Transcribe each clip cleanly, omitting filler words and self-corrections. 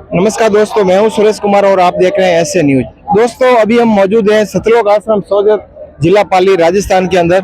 नमस्कार दोस्तों, मैं हूं सुरेश कुमार और आप देख रहे हैं ऐसे न्यूज। दोस्तों, अभी हम मौजूद हैं सतलोक आश्रम सोजत, जिला पाली, राजस्थान के अंदर।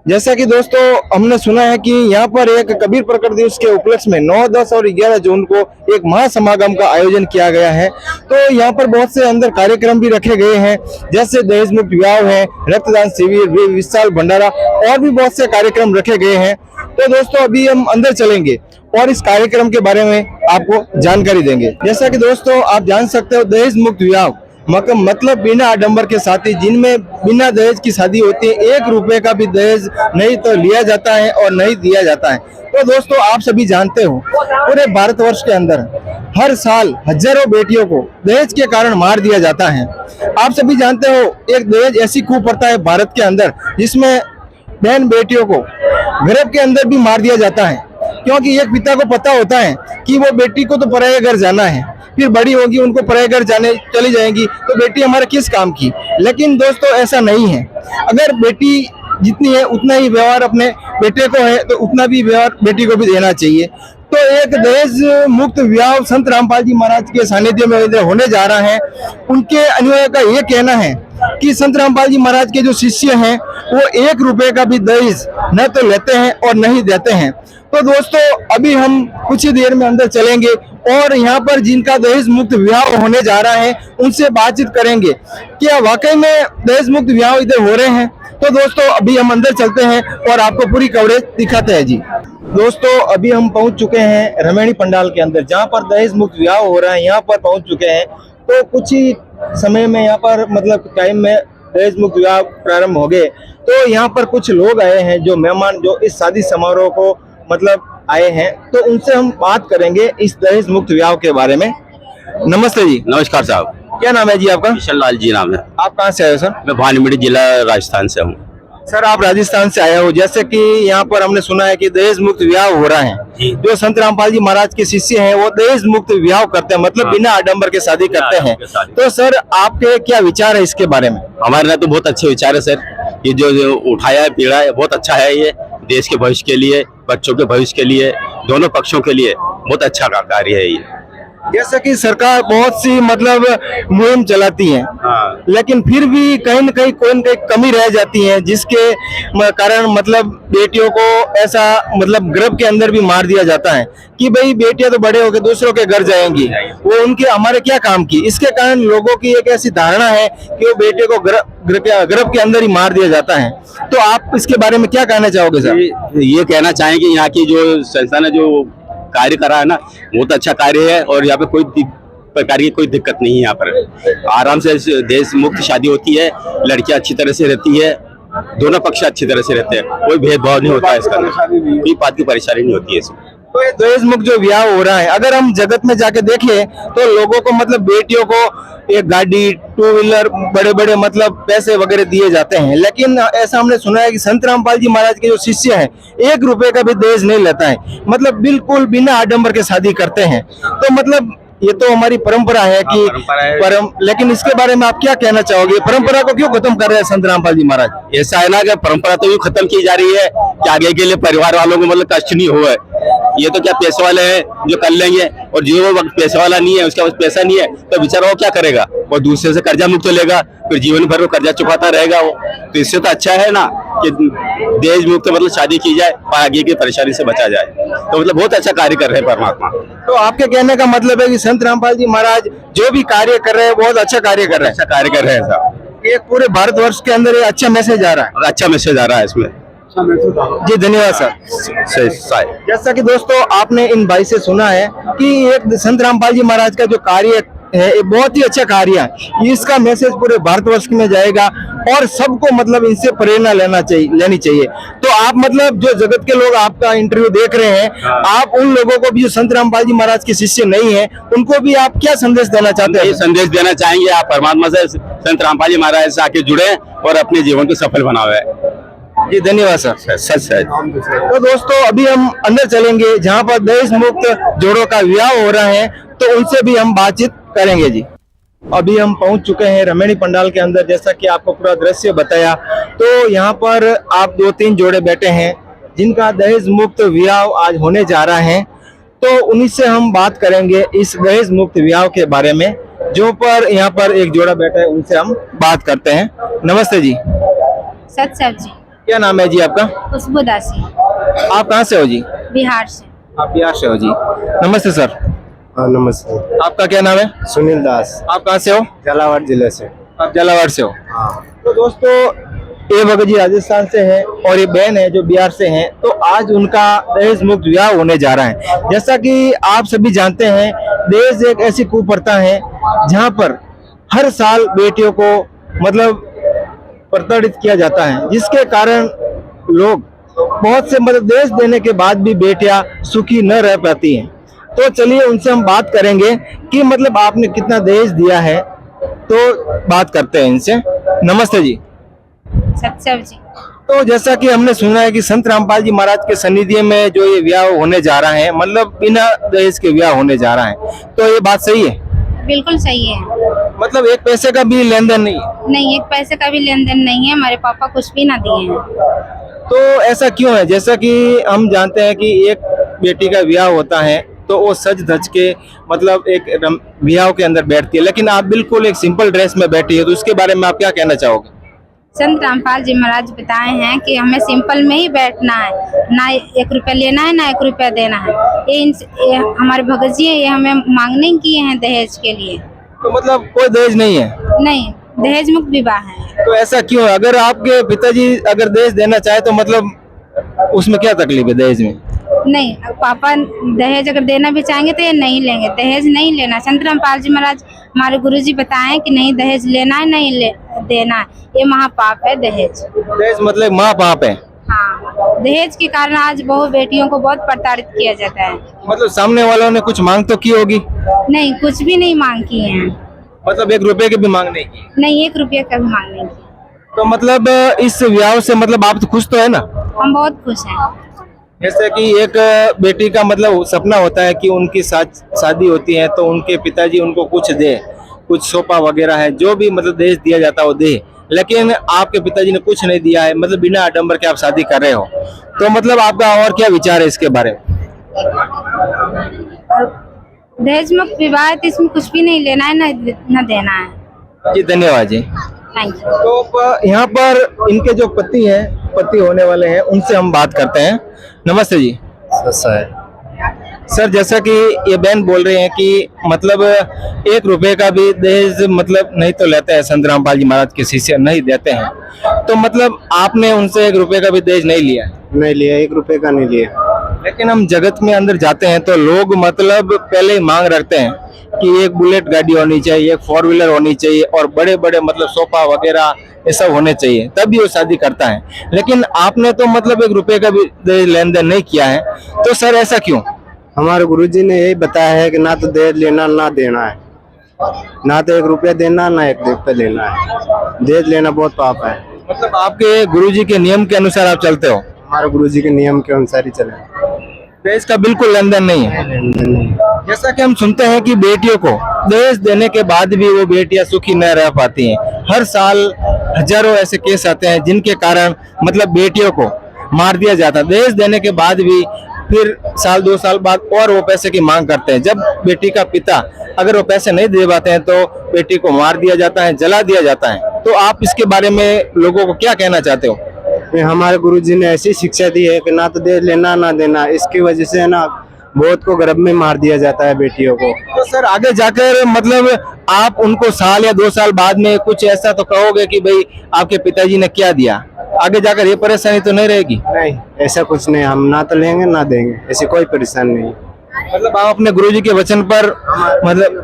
जैसा कि दोस्तों हमने सुना है कि यहाँ पर एक कबीर प्रकट दिवस के उपलक्ष्य में 9, 10 और 11 जून को एक महासमागम का आयोजन किया गया है। तो यहाँ पर बहुत से अंदर कार्यक्रम भी रखे गए हैं, जैसे दहेज मुक्त विवाह है, रक्तदान शिविर, विशाल भंडारा और भी बहुत से कार्यक्रम रखे गए हैं। तो दोस्तों अभी हम अंदर चलेंगे और इस कार्यक्रम के बारे में आपको जानकारी देंगे। जैसा कि दोस्तों आप जान सकते हो, दहेज मुक्त विवाह मतलब बिना आडंबर के शादी, जिनमें बिना दहेज की शादी होती है। 1 रुपए का भी दहेज नहीं तो लिया जाता है और नहीं दिया जाता है। तो दोस्तों आप सभी जानते हो, पूरे भारतवर्ष के अंदर हर साल हजारों बेटियों को दहेज के कारण मार दिया जाता है। आप सभी जानते हो, एक दहेज ऐसी कुप्रथा है भारत के अंदर, जिसमें बहन बेटियों को गर्भ के अंदर भी मार दिया जाता है, क्योंकि एक पिता को पता होता है कि वो बेटी को तो पराये घर जाना है, फिर बड़ी होगी उनको पराये घर जाने चली जाएंगी, तो बेटी हमारे किस काम की। लेकिन दोस्तों ऐसा नहीं है। अगर बेटी जितनी है उतना ही व्यवहार अपने बेटे को है, तो उतना भी व्यवहार बेटी को भी देना चाहिए। तो एक दहेज मुक्त विवाह संत रामपाल जी महाराज के सानिध्य में होने जा रहा है। उनके अनुयायियों का ये कहना है कि संत रामपाल जी महाराज के जो शिष्य हैं वो 1 रुपए का भी दहेज न तो लेते हैं और नहीं देते हैं। तो दोस्तों अभी हम कुछ ही देर में अंदर चलेंगे और यहाँ पर जिनका दहेज मुक्त विवाह होने जा रहा है उनसे बातचीत करेंगे, क्या वाकई में दहेज मुक्त विवाह इधर हो रहे हैं। तो दोस्तों अभी हम अंदर चलते हैं और आपको पूरी कवरेज दिखाते हैं जी। दोस्तों अभी हम पहुंच चुके हैं रमणी पंडाल के अंदर, जहां पर दहेज मुक्त विवाह हो रहा है। यहाँ पर पहुंच चुके हैं, तो कुछ ही समय में यहाँ पर मतलब टाइम में दहेज मुक्त विवाह प्रारंभ हो गए। तो यहाँ पर कुछ लोग आए हैं, जो मेहमान जो इस शादी समारोह को मतलब आए हैं, तो उनसे हम बात करेंगे इस दहेज मुक्त विवाह के बारे में। नमस्ते जी। नमस्कार साहब, क्या नाम है जी आपका? किशन लाल जी नाम है। आप कहाँ से आए हो सर? मैं भानमंडी जिला राजस्थान से हूँ। सर आप राजस्थान से आए हो, जैसे कि यहाँ पर हमने सुना है कि दहेज मुक्त विवाह हो रहा है। जो संत रामपाल जी महाराज के शिष्य हैं वो दहेज मुक्त विवाह करते हैं, मतलब बिना आडंबर के शादी करते हैं। तो सर आपके क्या विचार है इसके बारे में? हमारे लिए तो बहुत अच्छे विचार है सर। ये जो उठाया है, पीड़ा है, बहुत अच्छा है। ये देश के भविष्य के लिए, बच्चों के भविष्य के लिए, दोनों पक्षों के लिए बहुत अच्छा कार्य है ये। जैसा कि सरकार बहुत सी मतलब मुहिम चलाती है, लेकिन फिर भी कहीं न कहीं कोई न कहीं कमी रह जाती है, जिसके कारण मतलब बेटियों को ऐसा मतलब गर्भ के अंदर भी मार दिया जाता है कि भाई बेटियां तो बड़े होकर दूसरों के घर जाएंगी, वो उनके हमारे क्या काम की। इसके कारण लोगों की एक ऐसी धारणा है कि वो बेटे को गर्भ के अंदर ही मार दिया जाता है। तो आप इसके बारे में क्या कहना चाहोगे सर? ये कहना चाहेंगे यहाँ की जो संस्था ने जो कार्य करा है ना, बहुत अच्छा कार्य है और यहाँ पे कोई प्रकार की कोई दिक्कत नहीं है। यहाँ पर आराम से देश मुक्त शादी होती है, लड़कियां अच्छी तरह से रहती है, दोनों पक्ष अच्छी तरह से रहते हैं, कोई भेदभाव नहीं होता है इसका, कोई बात की परेशानी नहीं होती है इसमें। तो ये दहेज मुक्त जो विवाह हो रहा है, अगर हम जगत में जाके देखें तो लोगों को मतलब बेटियों को एक गाड़ी, 2 व्हीलर, बड़े बड़े मतलब पैसे वगैरह दिए जाते हैं। लेकिन ऐसा हमने सुना है कि संत रामपाल जी महाराज के जो शिष्य हैं 1 रुपए का भी दहेज नहीं लेता है, मतलब बिल्कुल बिना आडंबर के शादी करते हैं। तो मतलब ये तो हमारी परंपरा है कि लेकिन इसके बारे में आप क्या कहना चाहोगे? परंपरा को क्यों खत्म कर रहे हैं संत रामपाल जी महाराज? ऐसा है ना कि परंपरा तो यूँ खत्म की जा रही है कि आगे के लिए परिवार वालों को मतलब कष्ट नहीं हुआ है। ये तो क्या पैसे वाले हैं जो कर लेंगे, और जो पैसे वाला नहीं है, उसके पास पैसा नहीं है, तो बेचारा वो क्या करेगा? वो दूसरे से कर्जा मुक्त लेगा, फिर जीवन भर वो कर्जा चुकाता रहेगा वो। तो इससे तो अच्छा है ना कि दहेज मुक्त मतलब शादी की जाए और आगे की परेशानी से बचा जाए। तो मतलब बहुत अच्छा कार्य कर रहे हैं परमात्मा। तो आपके कहने का मतलब है कि संत रामपाल जी महाराज जो भी कार्य कर रहे हैं बहुत अच्छा कार्य कर रहे हैं। अच्छा कार्य कर रहे हैं साहब। एक पूरे भारतवर्ष के अंदर ये अच्छा मैसेज आ रहा है। अच्छा मैसेज आ रहा है इसमें जी। धन्यवाद सर। जैसा जैसा कि दोस्तों आपने इन भाई से सुना है कि एक संत रामपाल जी महाराज का जो कार्य है ये बहुत ही अच्छा कार्य है। इसका मैसेज पूरे भारतवर्ष में जाएगा और सबको मतलब इनसे प्रेरणा लेनी चाहिए। तो आप मतलब जो जगत के लोग आपका इंटरव्यू देख रहे हैं, आप उन लोगों को भी जो संत रामपाल जी महाराज के शिष्य नहीं है, उनको भी आप क्या संदेश देना चाहते हैं? ये संदेश देना चाहेंगे, आप परमात्मा से, संत रामपाल जी महाराज से आके जुड़े और अपने जीवन को सफल बनावे। जी धन्यवाद सर। सच है। तो दोस्तों अभी हम अंदर चलेंगे जहाँ पर दहेज मुक्त जोड़ों का विवाह हो रहा है, तो उनसे भी हम बातचीत करेंगे जी। अभी हम पहुंच चुके हैं रमणी पंडाल के अंदर, जैसा कि आपको पूरा दृश्य बताया। तो यहाँ पर आप 2-3 जोड़े बैठे हैं जिनका दहेज मुक्त विवाह आज होने जा रहा है। तो उन्हीं से हम बात करेंगे इस दहेज मुक्त विवाह के बारे में, जो पर यहाँ पर एक जोड़ा बैठा है, उनसे हम बात करते हैं। नमस्ते जी, सच सर जी। क्या नाम है जी आपका? खुशबू दासी, आप कहाँ से हो जी? बिहार से। आप बिहार से हो जी। नमस्ते सर, हाँ नमस्ते। आपका क्या नाम है? सुनील दास, आप कहाँ से हो? झालावाड़ जिले से। आप झालावाड़ से हो। हाँ। तो दोस्तों, ये भगत जी राजस्थान से हैं और ये बहन है जो बिहार से हैं। तो आज उनका दहेज मुक्त विवाह होने जा रहा है। जैसा कि आप सभी जानते हैं, दहेज एक ऐसी कुप्रथा है जहाँ पर हर साल बेटियों को मतलब प्रताड़ित किया जाता है, जिसके कारण लोग बहुत से मतलब दहेज देने के बाद भी बेटियां सुखी न रह पाती हैं। तो चलिए उनसे हम बात करेंगे कि मतलब आपने कितना दहेज दिया है। तो बात करते हैं इनसे। नमस्ते जी। सच सर जी। तो जैसा कि हमने सुना है कि संत रामपाल जी महाराज के सन्निधि में जो ये विवाह होने जा रहा है, मतलब बिना दहेज के विवाह होने जा रहा है, तो ये बात सही है? बिल्कुल सही है। मतलब एक पैसे का भी लेन देन नहीं है? नहीं, एक पैसे का भी लेन देन नहीं है। हमारे पापा कुछ भी ना दिए हैं। तो ऐसा क्यों है? जैसा कि हम जानते हैं कि एक बेटी का विवाह होता है तो वो सज धज के मतलब एक विवाह के अंदर बैठती है, लेकिन आप बिल्कुल एक सिंपल ड्रेस में बैठी है, तो उसके बारे में आप क्या कहना चाहोगे? संत रामपाल जी महाराज बताए हैं कि हमें सिंपल में ही बैठना है, ना 1 रुपया लेना है ना 1 रुपया देना है। ये हमारे भगत जी है, ये हमें मांग नहीं किए हैं दहेज के लिए। तो मतलब कोई दहेज नहीं है? नहीं, दहेज मुक्त विवाह है। तो ऐसा क्यों है? अगर आपके पिताजी अगर दहेज देना चाहे तो मतलब उसमें क्या तकलीफ है दहेज में? नहीं, पापा दहेज अगर देना भी चाहेंगे तो ये नहीं लेंगे। दहेज नहीं लेना। संत रामपाल जी महाराज हमारे गुरुजी बताएं कि नहीं दहेज लेना है, नहीं देना है। ये महापाप है दहेज। दहेज मतलब महापाप है? हाँ, दहेज के कारण आज बहु बेटियों को बहुत प्रताड़ित किया जाता है। मतलब सामने वालों ने कुछ मांग तो की होगी? नहीं, कुछ भी नहीं मांग की है। मतलब 1 रुपए की भी मांग नहीं की? नहीं, 1 रुपया का भी मांग नहीं की। तो मतलब इस विवाह से मतलब आप तो खुश तो है ना? हम बहुत खुश हैं। जैसे कि एक बेटी का मतलब सपना होता है कि उनकी शादी होती है तो उनके पिताजी उनको कुछ दे, कुछ सोफा वगैरह है, जो भी मतलब दहेज दिया जाता है वो दे, लेकिन आपके पिताजी ने कुछ नहीं दिया है, मतलब बिना आडंबर के आप शादी कर रहे हो। तो मतलब आपका और क्या विचार है इसके बारे में? दहेज मुक्त विवाह है तो इसमें कुछ भी नहीं लेना है ना देना है। जी धन्यवाद जी। Thank you. तो यहाँ पर इनके जो पति होने वाले हैं, उनसे हम बात करते हैं। नमस्ते जी। सच्चा है। सर, जैसा कि ये बहन बोल रहे हैं कि मतलब 1 रुपए का भी दहेज मतलब नहीं तो लेते हैं, संत रामपाल जी महाराज के शिष्य नहीं देते हैं, तो मतलब आपने उनसे 1 रुपए का भी दहेज नहीं लिया? नहीं लिया, 1 रुपए का नहीं लिया। लेकिन हम जगत में अंदर जाते हैं तो लोग मतलब पहले ही मांग रखते हैं कि एक बुलेट गाड़ी होनी चाहिए, एक 4 व्हीलर होनी चाहिए और बड़े बड़े मतलब सोफा वगैरह ये सब होने चाहिए, तभी वो शादी करता है। लेकिन आपने तो मतलब 1 रुपए का भी लेन देन नहीं किया है, तो सर ऐसा क्यों? हमारे गुरुजी ने यही बताया है कि ना तो दहेज लेना ना देना है, ना तो 1 रुपया देना ना 1 रुपया लेना है। दहेज लेना बहुत पाप है। मतलब आपके गुरुजी के नियम के अनुसार आप चलते हो? हमारे गुरुजी के नियम के अनुसार ही चले। दहेज का बिल्कुल लेन देन नहीं है? जैसा कि हम सुनते हैं कि बेटियों को दहेज देने के बाद भी वो बेटियां सुखी न रह पाती हैं। हर साल हजारों ऐसे केस आते हैं जिनके कारण मतलब बेटियों को मार दिया जाता है। दहेज देने के बाद भी फिर साल 2 साल बाद और वो पैसे की मांग करते हैं। जब बेटी का पिता अगर वो पैसे नहीं दे पाते हैं तो बेटी को मार दिया जाता है, जला दिया जाता है। तो आप इसके बारे में लोगों को क्या कहना चाहते हो? हमारे गुरुजी ने ऐसी शिक्षा दी है कि ना तो दहेज लेना ना देना। इसकी वजह से ना बहुत को गर्भ में मार दिया जाता है बेटियों को। तो सर आगे जाकर मतलब आप उनको साल या 2 साल बाद में कुछ ऐसा तो कहोगे कि भाई आपके पिताजी ने क्या दिया, आगे जाकर ये परेशानी तो नहीं रहेगी? नहीं, ऐसा कुछ नहीं। हम ना तो लेंगे ना देंगे, ऐसी कोई परेशानी नहीं। मतलब आप अपने गुरुजी के वचन पर मतलब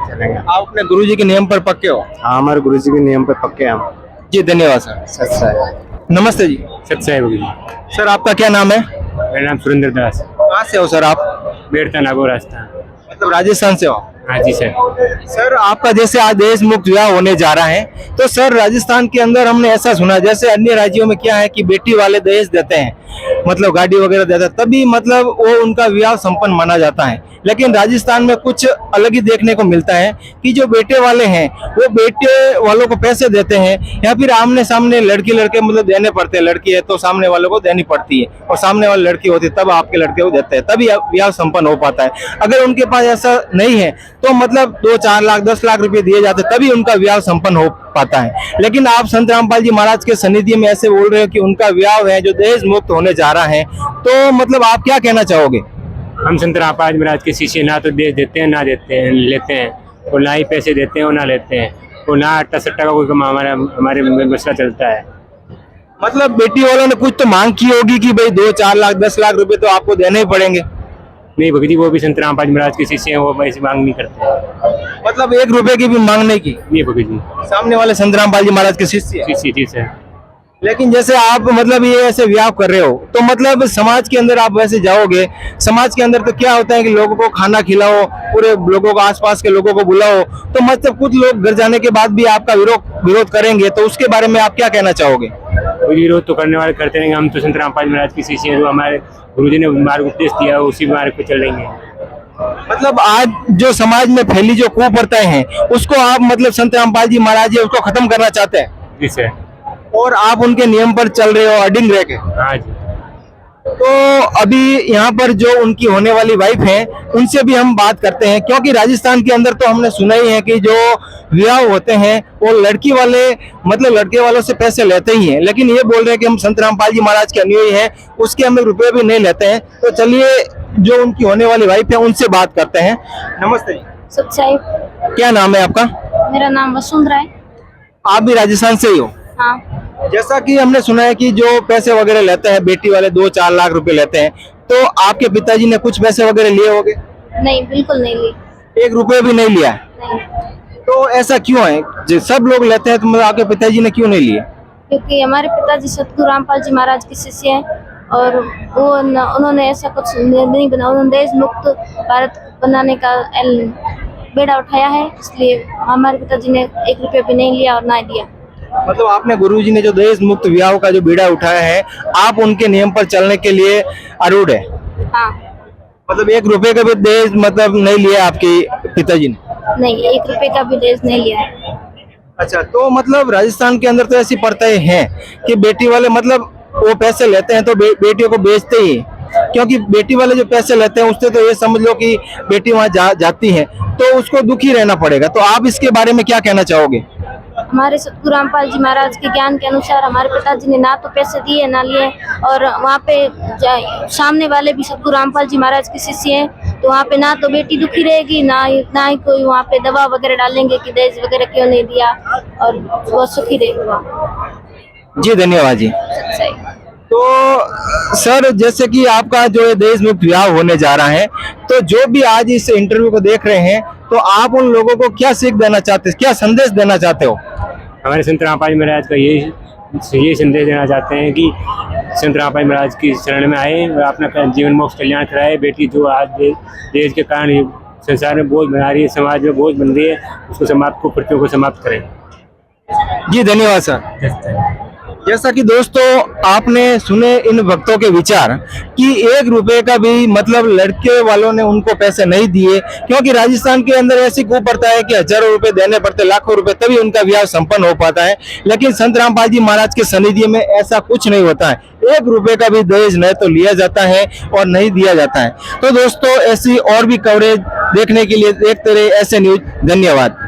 चलेंगे। आप अपने गुरुजी के नियम पर पक्के हो? हाँ, हमारे गुरुजी के नियम पे पक्के हैं हम। जी धन्यवाद सर। सच्चा है। नमस्ते जी। सच्चा है गुरुजी। सर आपका क्या नाम है? मेरा नाम सुरेंद्र दास। कहाँ से हो सर आप? बेड़ता नागौर रास्ता। मतलब राजस्थान से हो? हाँ जी सर। सर आपका जैसे आज देश मुक्त विवाह होने जा रहा है, तो सर राजस्थान के अंदर हमने ऐसा सुना, जैसे अन्य राज्यों में क्या है कि बेटी वाले दहेज देते हैं, मतलब गाड़ी वगैरह देते हैं, तभी मतलब वो उनका विवाह संपन्न माना जाता है। लेकिन राजस्थान में कुछ अलग ही देखने को मिलता है कि जो बेटे वाले हैं वो बेटे वालों को पैसे देते हैं, या फिर आमने सामने लड़की लड़के मतलब देने पड़ते हैं। लड़की है तो सामने वालों को देनी पड़ती है, और सामने वाली लड़की होती है तब आपके लड़के को देते हैं, तभी विवाह संपन्न हो पाता है। अगर उनके पास ऐसा नहीं है तो मतलब 2-4 लाख 10 लाख रुपए दिए जाते तभी उनका विवाह संपन्न हो पाता है। लेकिन आप संत रामपाल जी महाराज के सानिध्य में ऐसे बोल रहे हो कि उनका विवाह है जो दहेज मुक्त होने जा रहा है, तो मतलब आप क्या कहना चाहोगे? हम संत रामपाल महाराज के शिष्य ना तो दे देते हैं ना देते हैं लेते हैं, और ना ही पैसे देते हैं और ना लेते हैं, और ना अट्टा सट्टा का कोई हमारे मसला चलता है। मतलब बेटी वालों ने कुछ तो मांग की होगी कि भाई 2-4 लाख 10 लाख रुपए तो आपको देने ही पड़ेंगे। नहीं भगत जी, वो भी संत रामपाल महाराज के शिष्य हैं, वो ऐसी मांग नहीं करते। मतलब 1 रुपए की भी मांग नहीं की? नहीं भगत जी। सामने वाले संत रामपाल जी महाराज के शिष्य हैं। शिष्य जी सर। लेकिन जैसे आप मतलब ये ऐसे विवाह कर रहे हो, तो मतलब समाज के अंदर आप वैसे जाओगे, समाज के अंदर तो क्या होता है कि लोगों को खाना खिलाओ, पूरे लोगों को आसपास के लोगों को बुलाओ, तो मतलब कुछ लोग घर जाने के बाद भी आपका विरोध करेंगे, तो उसके बारे में आप क्या कहना चाहोगे? विरोध तो करने वाले करते रहेंगे, हम तो संत रामपाल महाराज की शिष्य हैं, जो हमारे गुरुजी ने मार्ग उपदेश दिया उसी मार्ग पे चल रही है। मतलब आज जो समाज में फैली जो कुप्रथाएं हैं उसको आप मतलब संत रामपाल जी महाराज उसको खत्म करना चाहते हैं? जी सर। और आप उनके नियम पर चल रहे हो अडिंग रह के? हाँ जी। तो अभी यहाँ पर जो उनकी होने वाली वाइफ है उनसे भी हम बात करते हैं, क्योंकि राजस्थान के अंदर तो हमने सुना ही है कि जो विवाह होते हैं वो लड़की वाले मतलब लड़के वालों से पैसे लेते ही हैं, लेकिन ये बोल रहे हैं कि हम संत रामपाल जी महाराज के अनुयायी हैं, उसके हम 1 रुपये भी नहीं लेते हैं। तो चलिए जो उनकी होने वाली वाइफ है उनसे बात करते हैं। नमस्ते। सच्चाई। क्या नाम है आपका? मेरा नाम वसुंधरा है। आप भी राजस्थान से ही हो? हाँ। जैसा कि हमने सुना है कि जो पैसे वगैरह लेते हैं बेटी वाले 2-4 लाख रुपए लेते हैं, तो आपके पिताजी ने कुछ पैसे वगैरह लिए होंगे? नहीं, बिल्कुल नहीं ली। 1 रुपये भी नहीं लिया? नहीं। तो ऐसा क्यों है? जो सब लोग लेते हैं तो मतलब आपके पिताजी ने क्यों नहीं लिए? क्योंकि हमारे पिताजी सतगुरु रामपाल जी महाराज के शिष्य हैं, और वो उन्होंने ऐसा कुछ नहीं बना, उन्होंने देश मुक्त भारत बनाने का बेड़ा उठाया है, इसलिए हमारे पिताजी ने 1 रुपये भी नहीं लिया और ना दिया। मतलब आपने गुरुजी ने जो दहेज मुक्त विवाह का जो बीड़ा उठाया है, आप उनके नियम पर चलने के लिए आरूढ़ है? हाँ। मतलब 1 रुपये का भी दहेज मतलब नहीं लिया आपके पिताजी ने? नहीं, 1 रुपये का भी दहेज नहीं लिया है। अच्छा, तो मतलब राजस्थान के अंदर तो ऐसी प्रथाएं हैं कि बेटी वाले मतलब वो पैसे लेते हैं तो बेटियों को बेचते ही, क्योंकि बेटी वाले जो पैसे लेते हैं उससे तो ये समझ लो कि बेटी वहाँ जाती है तो उसको दुखी रहना पड़ेगा। तो आप इसके बारे में क्या कहना चाहोगे? हमारे सतगुरु रामपाल जी महाराज के ज्ञान के अनुसार हमारे पिताजी ने ना तो पैसे दिए ना लिए, और वहाँ पे सामने वाले भी सतगुरु रामपाल जी महाराज के शिष्य हैं, तो वहाँ पे ना तो बेटी दुखी रहेगी, ना ही कोई वहाँ पे दवा वगैरह डालेंगे कि दहेज वगैरह क्यों नहीं दिया, और वो सुखी रहेगी वहाँ। जी धन्यवाद जी। सही। तो सर जैसे कि आपका जो है दहेज मुक्त विवाह होने जा रहा है, तो जो भी आज इस इंटरव्यू को देख रहे हैं तो आप उन लोगों को क्या सीख देना चाहते हैं, क्या संदेश देना चाहते हो? हमारे संत रामपाल महाराज का ये संदेश देना चाहते हैं कि संत रामपाल महाराज की शरण में आए और अपना जीवन मोक्ष कल्याण कराए। बेटी जो आज देश के कारण संसार में बोझ बना रही है, समाज में बोझ बन रही है, उसको समाप्त को प्रतियों को समाप्त करें। जी धन्यवाद सर। जैसा कि दोस्तों आपने सुने इन भक्तों के विचार कि 1 रुपए का भी मतलब लड़के वालों ने उनको पैसे नहीं दिए, क्योंकि राजस्थान के अंदर ऐसी कुप्रथा है कि हजारों रुपए देने पड़ते, लाखों रुपए, तभी उनका विवाह संपन्न हो पाता है। लेकिन संत रामपाल जी महाराज के सानिध्य में ऐसा कुछ नहीं होता है। 1 रुपए का भी दहेज न तो लिया जाता है और नहीं दिया जाता है। तो दोस्तों ऐसी और भी कवरेज देखने के लिए देखते रहिए ऐसे न्यूज। धन्यवाद।